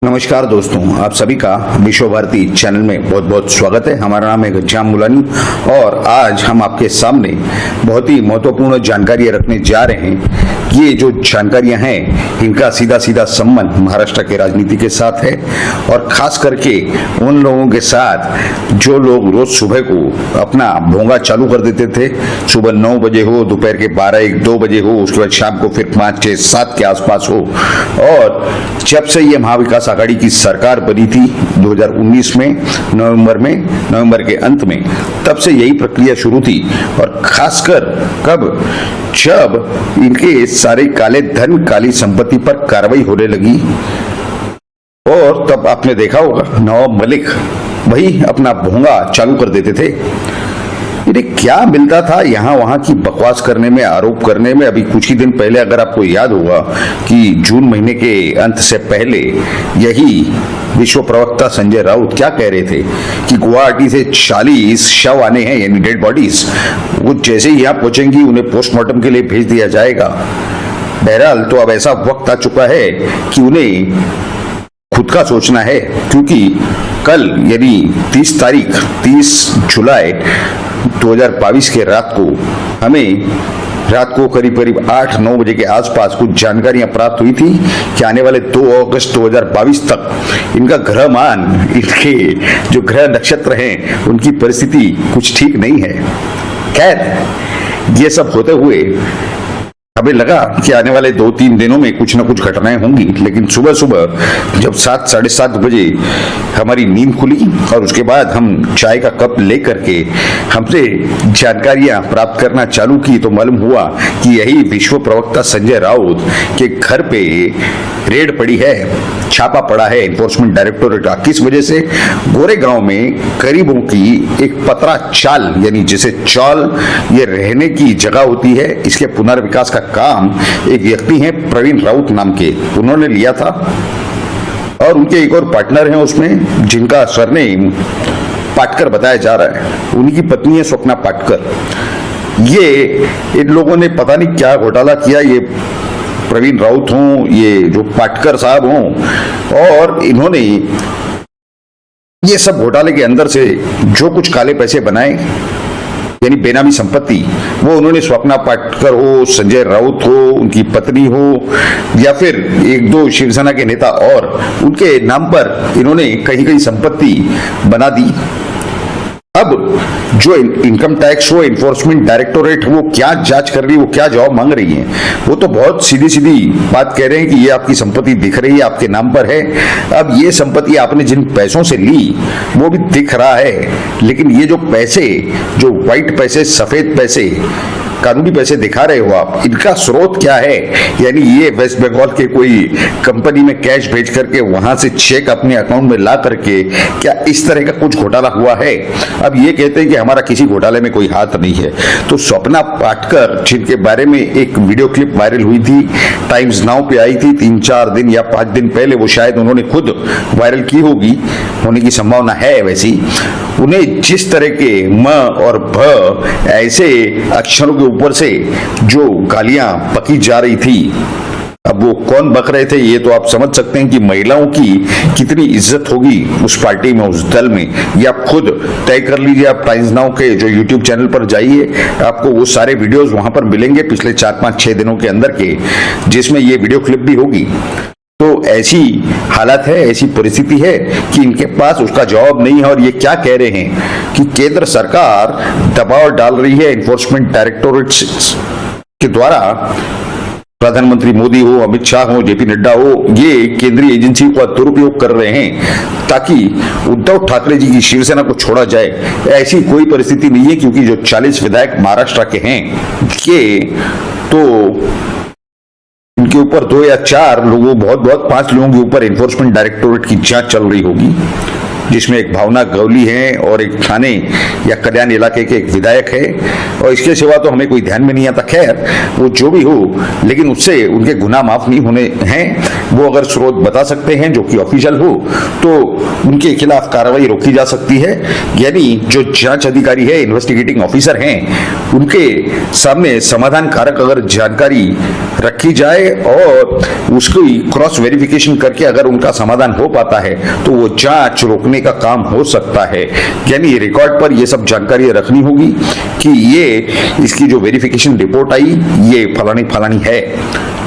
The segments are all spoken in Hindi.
नमस्कार दोस्तों, आप सभी का विश्व भारती चैनल में बहुत बहुत स्वागत है। हमारा नाम है गज्जाम मुलानी और आज हम आपके सामने बहुत ही महत्वपूर्ण जानकारी रखने जा रहे हैं। ये जो जानकारियां हैं इनका सीधा सीधा संबंध महाराष्ट्र के राजनीति के साथ है और खास करके उन लोगों के साथ जो लोग रोज सुबह को अपना भोंगा चालू कर देते थे। सुबह 9 बजे हो, दोपहर के 12-1-2 बजे हो, उसके बाद शाम को फिर 5-6-7 के आसपास हो। और जब से ये महाविकास आघाड़ी की सरकार बनी थी 2019 में नवंबर के अंत में, तब से यही प्रक्रिया शुरू थी। और खासकर कब, जब इनके सारे काले धन, काली संपत्ति पर कार्रवाई होने लगी और तब आपने देखा होगा नवाब मलिक वही अपना भोंगा चालू कर देते थे। इन्हें क्या मिलता था यहाँ वहां की बकवास करने में, आरोप करने में। अभी कुछ ही दिन पहले अगर आपको याद होगा कि जून महीने के अंत से पहले यही विश्व प्रवक्ता संजय राउत क्या कह रहे थे कि गुवाहाटी से 40 शव आने हैं, यानी डेड बॉडीज। वो जैसे ही यहाँ पहुंचेंगी उन्हें पोस्टमार्टम के लिए भेज दिया जाएगा। बहरहाल तो अब ऐसा वक्त आ चुका है कि उन्हें खुद का सोचना है, क्योंकि कल यानी 30 जुलाई 2022 के रात को करीब 8-9 बजे के आसपास कुछ जानकारियां प्राप्त हुई थी कि आने वाले 2 अगस्त 2022 तक इनका ग्रहमान, इनके जो ग्रह नक्षत्र हैं उनकी परिस्थिति कुछ ठीक नहीं है। खैर, ये सब होते हुए हमें लगा कि आने वाले 2-3 दिनों में कुछ न कुछ घटनाएं होंगी, लेकिन सुबह सुबह जब 7-7:30 बजे हमारी नींद खुली और उसके बाद हम चाय का कप लेकर के हमसे जानकारियां प्राप्त करना चालू की, तो मालूम हुआ कि यही विश्व प्रवक्ता संजय राउत के घर पे रेड पड़ी है, छापा पड़ा है एनफोर्समेंट डायरेक्टोरेट का। किस वजह से? गोरेगांव में गरीबों की एक पतरा चाल, यानी जिसे चौल ये रहने की जगह होती है, इसके पुनर्विकास का काम एक व्यक्ति हैं प्रवीण राउत नाम के, उन्होंने लिया था। और उनके एक और पार्टनर हैं उसमें, जिनका सरनेम पाटकर बताया जा रहा है। उनकी पत्नी है स्वप्ना पाटकर। ये इन लोगों ने पता नहीं क्या घोटाला किया, ये प्रवीण राउत हों, ये जो पाटकर साहब हों, और इन्होंने ये सब घोटाले के अंदर से जो कुछ काले पैसे बनाए, यानी बेनामी संपत्ति, वो उन्होंने स्वप्ना पाटकर हो, संजय राउत हो, उनकी पत्नी हो, या फिर 1-2 शिवसेना के नेता और उनके नाम पर इन्होंने कहीं कहीं संपत्ति बना दी। अब जो इनकम टैक्स हो, एनफोर्समेंट डायरेक्टोरेट, वो क्या जांच कर रही है, वो क्या जवाब मांग रही है? वो तो बहुत सीधी सीधी बात कह रहे हैं कि ये आपकी संपत्ति दिख रही है, आपके नाम पर है। अब ये संपत्ति आपने जिन पैसों से ली वो भी दिख रहा है, लेकिन ये जो पैसे, जो व्हाइट पैसे, सफेद पैसे, कानूनी पैसे दिखा रहे हो आप, इनका स्रोत क्या है? यानी ये वेस्ट बंगाल के कोई कंपनी में कैश भेज करके वहां से चेक अपने अकाउंट में ला करके, क्या इस तरह का कुछ घोटाला हुआ है? अब ये कहते हैं कि हमारा किसी घोटाले में कोई हाथ नहीं है। तो स्वप्ना पाटकर, जिनके बारे में एक वीडियो क्लिप वायरल हुई थी, टाइम्स नाउ पे आई थी 3-4 दिन या 5 दिन पहले, वो शायद उन्होंने खुद वायरल की होगी, होने की संभावना है। वैसी उन्हें जिस तरह के म और भ ऐसे अक्षरों के ऊपर से जो गालियां बकी जा रही थी, अब वो कौन बक रहे थे ये तो आप समझ सकते हैं कि महिलाओं की कितनी इज्जत होगी उस पार्टी में, उस दल में। ये आप खुद तय कर लीजिए। आप टाइम्स नाउ के जो यूट्यूब चैनल पर जाइए, आपको वो सारे वीडियोस वहां पर मिलेंगे पिछले 4-5-6 दिनों के अंदर के, जिसमें ये वीडियो क्लिप भी होगी। तो ऐसी हालत है, ऐसी परिस्थिति है कि इनके पास उसका जवाब नहीं है। और ये क्या कह रहे हैं कि केंद्र सरकार दबाव डाल रही है एनफोर्समेंट डायरेक्टोरेट के द्वारा, प्रधानमंत्री मोदी हो, अमित शाह हो, जेपी नड्डा हो, ये केंद्रीय एजेंसी का दुरुपयोग कर रहे हैं ताकि उद्धव ठाकरे जी की शिवसेना को छोड़ा जाए। ऐसी कोई परिस्थिति नहीं है, क्योंकि जो 40 विधायक महाराष्ट्र के हैं, ये तो इनके ऊपर 2 या 4 लोगों, बहुत 5 लोगों के ऊपर एनफोर्समेंट डायरेक्टोरेट की जांच चल रही होगी, जिसमें एक भावना गवली है और एक थाने या कल्याण इलाके के एक विधायक है, और इसके सिवा तो हमें कोई ध्यान में नहीं आता। खैर, वो जो भी हो, लेकिन उससे उनके गुनाह माफ नहीं होने हैं। वो अगर स्रोत बता सकते हैं जो कि ऑफिशियल हो, तो उनके खिलाफ कार्रवाई रोकी जा सकती है। यानी जो जांच अधिकारी है, इन्वेस्टिगेटिंग ऑफिसर हैं, उनके सामने समाधान कारक अगर जानकारी रखी जाए और उसकी क्रॉस वेरिफिकेशन करके अगर उनका समाधान हो पाता है तो वो जांच रोकने का काम हो सकता है। यानी रिकॉर्ड पर ये सब जानकारी रखनी होगी कि ये इसकी जो वेरिफिकेशन रिपोर्ट आई ये फलानी फलानी है।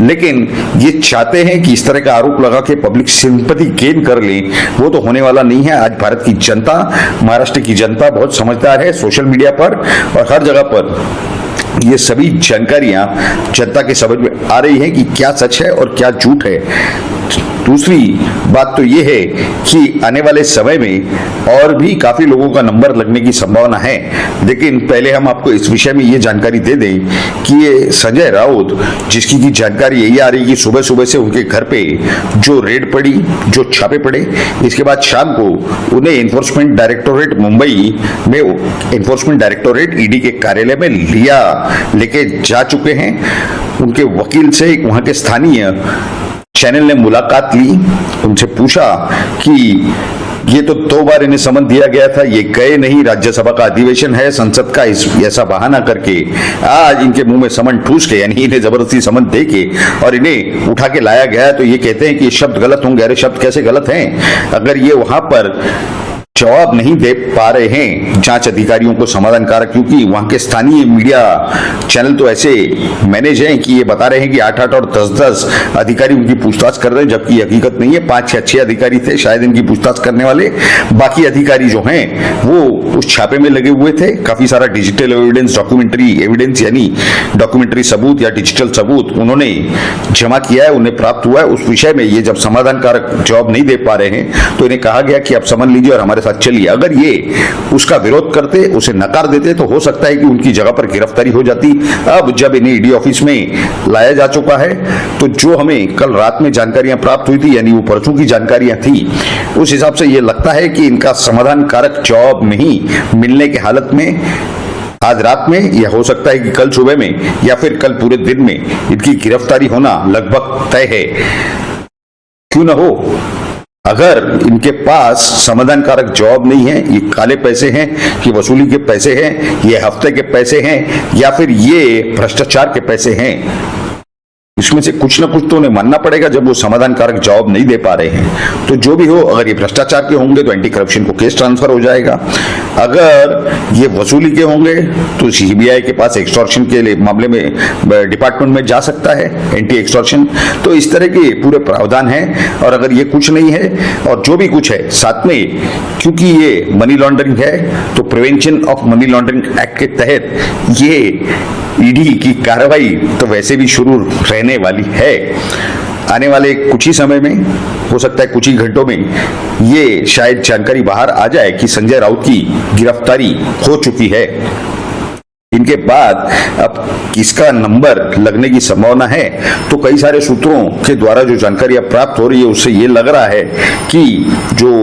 लेकिन ये चाहते हैं कि इस तरह का आरोप लगा के पब्लिक सिंपैथी गेन कर लें, वो तो होने वाला नहीं है। आज भारत की जनता, महाराष्ट्र की जनता बहुत समझदार है। सोशल मीडिया पर और हर जगह पर ये सभी जानकारियां जनता के समझ में आ रही है कि क्या सच है और क्या झूठ है। दूसरी बात तो ये है कि आने वाले समय में और भी काफी लोगों का नंबर लगने की संभावना है। लेकिन पहले हम आपको इस विषय में ये जानकारी दे दें कि ये संजय राउत, जिसकी की जानकारी यही आ रही है कि सुबह सुबह से उनके घर पे जो रेड पड़ी, जो छापे पड़े, इसके बाद शाम को उन्हें एनफोर्समेंट डायरेक्टोरेट मुंबई में एनफोर्समेंट डायरेक्टोरेट ईडी के कार्यालय में लेके जा चुके हैं। उनके वकील से वहां के स्थानीय चैनल ने मुलाकात ली, उनसे पूछा कि ये तो 2 बार इन्हें समन दिया गया था, ये गए नहीं, राज्यसभा का अधिवेशन है, संसद का ऐसा बहाना करके आज इनके मुंह में समन ठूस के, यानी इन्हें जबरदस्ती समन दे के और इन्हें उठा के लाया गया। तो ये कहते हैं कि शब्द गलत होंगे। अरे शब्द कैसे गलत हैं? अगर ये वहां पर जवाब नहीं दे पा रहे हैं जांच अधिकारियों को समाधान कारक, क्योंकि वहां के स्थानीय मीडिया चैनल तो ऐसे मैनेज हैं कि ये बता रहे हैं कि 8-8 और 10-10 अधिकारी उनकी पूछताछ कर रहे हैं, जबकि हकीकत नहीं है। 5 या 6 अधिकारी थे शायद इनकी पूछताछ करने वाले। बाकी अधिकारी जो हैं वो उस छापे में लगे हुए थे। काफी सारा डिजिटल एविडेंस, डॉक्यूमेंट्री एविडेंस यानी डॉक्यूमेंट्री सबूत या डिजिटल सबूत उन्होंने जमा किया है, उन्हें प्राप्त हुआ है। उस विषय में ये जब समाधान कारक जवाब नहीं दे पा रहे हैं तो इन्हें कहा गया कि आप समन लीजिए और हमारे साथ चलिए। अगर ये उसका विरोध करते, उसे नकार देते तो हो सकता है कि उनकी जगह पर गिरफ्तारी हो जाती। अब जब इन्हें ईडी ऑफिस में लाया जा चुका है तो जो हमें कल रात में जानकारियां प्राप्त हुई थी, यानी वो परसों की जानकारियां थी, उस हिसाब से ये लगता है कि इनका समाधान कारक जवाब नहीं मिलने की हालत में आज रात में, या हो सकता है कि कल सुबह में या फिर कल पूरे दिन में इनकी गिरफ्तारी होना लगभग तय है। क्यों ना हो, अगर इनके पास समाधान कारक जवाब नहीं है, ये काले पैसे हैं, ये वसूली के पैसे हैं, ये हफ्ते के पैसे हैं या फिर ये भ्रष्टाचार के पैसे हैं, इसमें से कुछ ना कुछ तो उन्हें मानना पड़ेगा जब वो समाधान कारक जवाब नहीं दे पा रहे हैं। तो जो भी हो, अगर ये भ्रष्टाचार के होंगे तो एंटी करप्शन को केस ट्रांसफर हो जाएगा। अगर ये वसूली के होंगे तो सीबीआई के पास एक्सटॉर्शन के लिए मामले में डिपार्टमेंट में जा सकता है, एंटी एक्सटॉर्शन। तो इस तरह के पूरे प्रावधान हैं। और अगर ये कुछ नहीं है और जो भी कुछ है साथ में, क्योंकि ये मनी लॉन्ड्रिंग है तो prevention of money laundering act के तहत ये ईडी की कार्रवाई तो वैसे भी शुरू रहने वाली है। आने वाले कुछ ही समय में, हो सकता है कुछ ही घंटों में, ये शायद जानकारी बाहर आ जाए कि संजय राउत की गिरफ्तारी हो चुकी है। इनके बाद अब किसका नंबर लगने की संभावना है, तो कई सारे सूत्रों के द्वारा जो जानकारी अब प्राप्त हो रही है उससे ये लग रहा है कि जो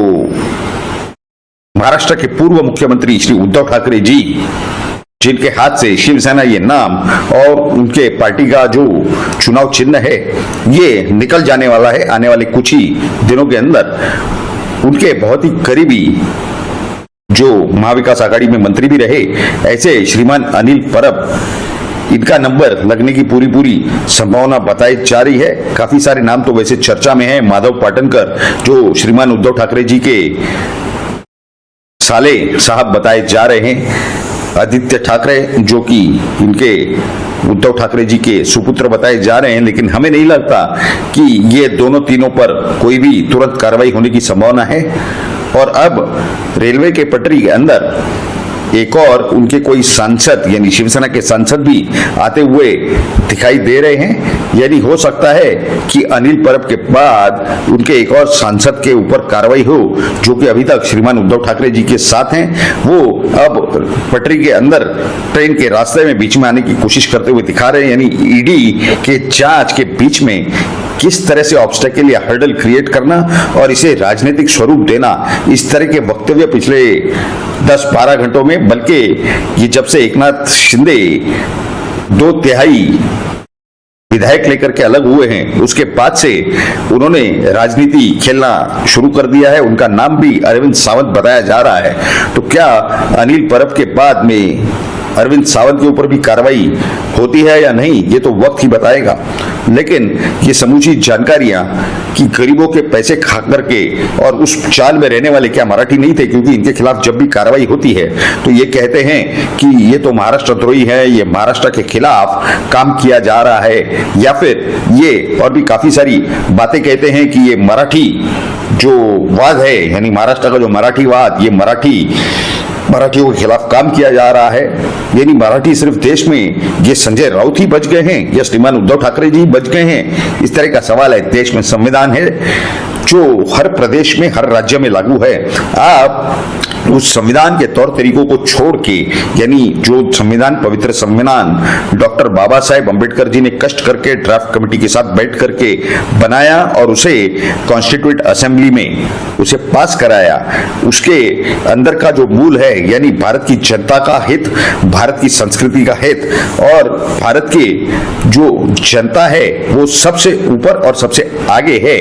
महाराष्ट्र के पूर्व मुख्यमंत्री श्री उद्धव ठाकरे जी, जिनके हाथ से शिवसेना ये नाम और उनके पार्टी का जो चुनाव चिन्ह है ये निकल जाने वाला है आने वाले कुछ ही दिनों के अंदर। उनके बहुत ही करीबी जो महाविकास आघाड़ी में मंत्री भी रहे, ऐसे श्रीमान अनिल परब, इनका नंबर लगने की पूरी संभावना बताई जा रही है। काफी सारे नाम तो वैसे चर्चा में है। माधव पाटनकर जो श्रीमान उद्धव ठाकरे जी के साले साहब बताए जा रहे हैं, आदित्य ठाकरे जो कि इनके उद्धव ठाकरे जी के सुपुत्र बताए जा रहे हैं, लेकिन हमें नहीं लगता कि ये दोनों तीनों पर कोई भी तुरंत कार्रवाई होने की संभावना है। और अब रेलवे के पटरी के अंदर एक और उनके कोई सांसद यानी शिवसेना के सांसद भी आते हुए दिखाई दे रहे हैं। यानी हो सकता है कि अनिल परब के बाद उनके एक और सांसद के ऊपर कार्रवाई हो, जो कि अभी तक श्रीमान उद्धव ठाकरे जी के साथ हैं। वो अब पटरी के अंदर ट्रेन के रास्ते में बीच में आने की कोशिश करते हुए दिखा रहे हैं। यानी ईडी के जांच के बीच में किस तरह से ऑब्स्टेकल या हर्डल क्रिएट करना और इसे राजनीतिक स्वरूप देना, इस तरह के वक्तव्य पिछले 10-12 घंटों में, बल्कि ये जब से एकनाथ शिंदे 2/3 विधायक लेकर के अलग हुए हैं, उसके बाद से उन्होंने राजनीति खेलना शुरू कर दिया है। उनका नाम भी अरविंद सावंत बताया जा रहा है। तो क्या अनिल परब के बाद में अरविंद सावंत के ऊपर भी कार्रवाई होती है या नहीं, ये तो वक्त ही बताएगा। लेकिन ये समूची जानकारियां कि गरीबों के पैसे खा करके और उस चाल में रहने वाले क्या मराठी नहीं थे, क्योंकि इनके खिलाफ जब भी कार्रवाई होती है तो ये कहते हैं कि ये तो महाराष्ट्र द्रोही है, ये महाराष्ट्र के खिलाफ काम किया जा रहा है, या फिर ये और भी काफी सारी बातें कहते हैं कि ये मराठी जो वाद है, यानी महाराष्ट्र का जो मराठीवाद, ये मराठियों के खिलाफ काम किया जा रहा है। यानी मराठी सिर्फ देश में ये संजय राउत ही बच गए हैं या श्रीमान उद्धव ठाकरे जी बच गए हैं, इस तरह का सवाल है। देश में संविधान है जो हर प्रदेश में, हर राज्य में लागू है। आप उस संविधान के तौर तरीकों को छोड़ के, यानी जो संविधान, पवित्र संविधान डॉक्टर बाबा साहेब अम्बेडकर जी ने कष्ट करके ड्राफ्ट कमेटी के साथ बैठ करके बनाया और उसे कॉन्स्टिट्यूएंट असेंबली में उसे पास कराया, उसके अंदर का जो मूल है, यानी भारत की जनता का हित, भारत की संस्कृति का हित और भारत के जो जनता है वो सबसे ऊपर और सबसे आगे है,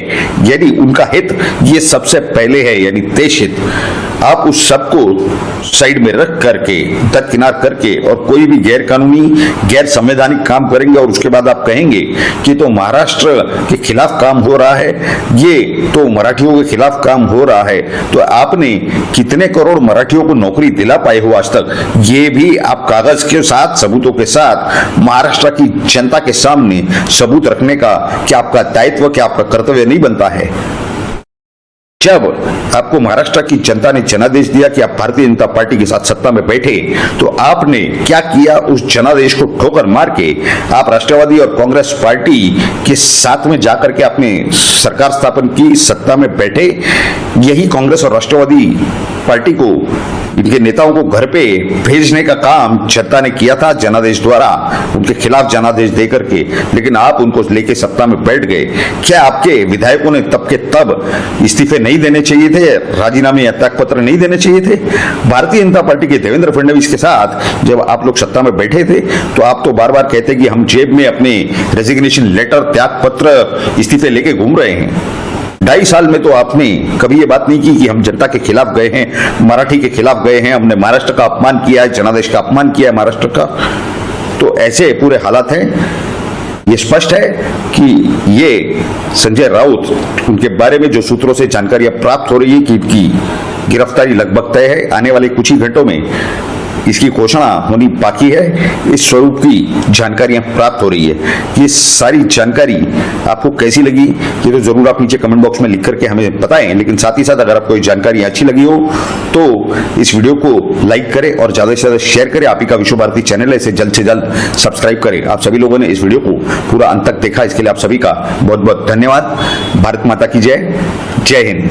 यानी उनका हित ये सबसे पहले है, यानी देश हित। आप उस सबको साइड में रख करके, दरकिनार करके और कोई भी गैर कानूनी, गैर संवैधानिक काम करेंगे और उसके बाद आप कहेंगे कि तो महाराष्ट्र के खिलाफ काम हो रहा है, ये तो मराठियों के खिलाफ काम हो रहा है, तो आपने कितने करोड़ मराठियों को नौकरी दिला पाए हो आज तक, ये भी आप कागज के साथ, सबूतों के साथ महाराष्ट्र की जनता के सामने सबूत रखने का क्या आपका दायित्व, क्या आपका कर्तव्य नहीं बनता है? जब आपको महाराष्ट्र की जनता ने जनादेश दिया कि आप भारतीय जनता पार्टी के साथ सत्ता में बैठे, तो आपने क्या किया? उस जनादेश को ठोकर मार के आप राष्ट्रवादी और कांग्रेस पार्टी के साथ में जाकर के आपने सरकार स्थापन की, सत्ता में बैठे। यही कांग्रेस और राष्ट्रवादी पार्टी को, इनके नेताओं को घर पे भेजने का काम जनता ने किया था जनादेश द्वारा, उनके खिलाफ जनादेश देकर के। लेकिन आप उनको लेके सत्ता में बैठ गए। क्या आपके विधायकों ने तब के तब इस्तीफे नहीं देने चाहिए थे, राजीनामे या त्यागपत्र नहीं देने चाहिए थे? भारतीय जनता पार्टी के देवेंद्र फडणवीस के साथ जब आप लोग सत्ता में बैठे थे तो आप तो बार बार कहते कि हम जेब में अपने रेजिग्नेशन लेटर, त्यागपत्र, इस्तीफे लेके घूम रहे हैं। 2.5 साल में तो आपने कभी ये बात नहीं की कि हम जनता के खिलाफ गए हैं, मराठी के खिलाफ गए हैं, हमने महाराष्ट्र का अपमान किया है, जनादेश का अपमान किया है महाराष्ट्र का। तो ऐसे पूरे हालात हैं। ये स्पष्ट है कि ये संजय राउत, उनके बारे में जो सूत्रों से जानकारियां प्राप्त हो रही है कि इनकी गिरफ्तारी लगभग तय है, आने वाले कुछ ही घंटों में इसकी घोषणा होनी बाकी है। इस स्वरूप की जानकारियां प्राप्त हो रही है। ये सारी जानकारी आपको कैसी लगी ये तो जरूर आप नीचे कमेंट बॉक्स में लिख करके हमें बताएं। लेकिन साथ ही साथ अगर आपको ये जानकारी अच्छी लगी हो तो इस वीडियो को लाइक करें और ज्यादा से ज्यादा शेयर करें। आप ही का विश्व भारती चैनल है, इसे जल्द से जल्द सब्सक्राइब करें। आप सभी लोगों ने इस वीडियो को पूरा अंत तक देखा, इसके लिए आप सभी का बहुत बहुत धन्यवाद। भारत माता की जय। जय हिंद।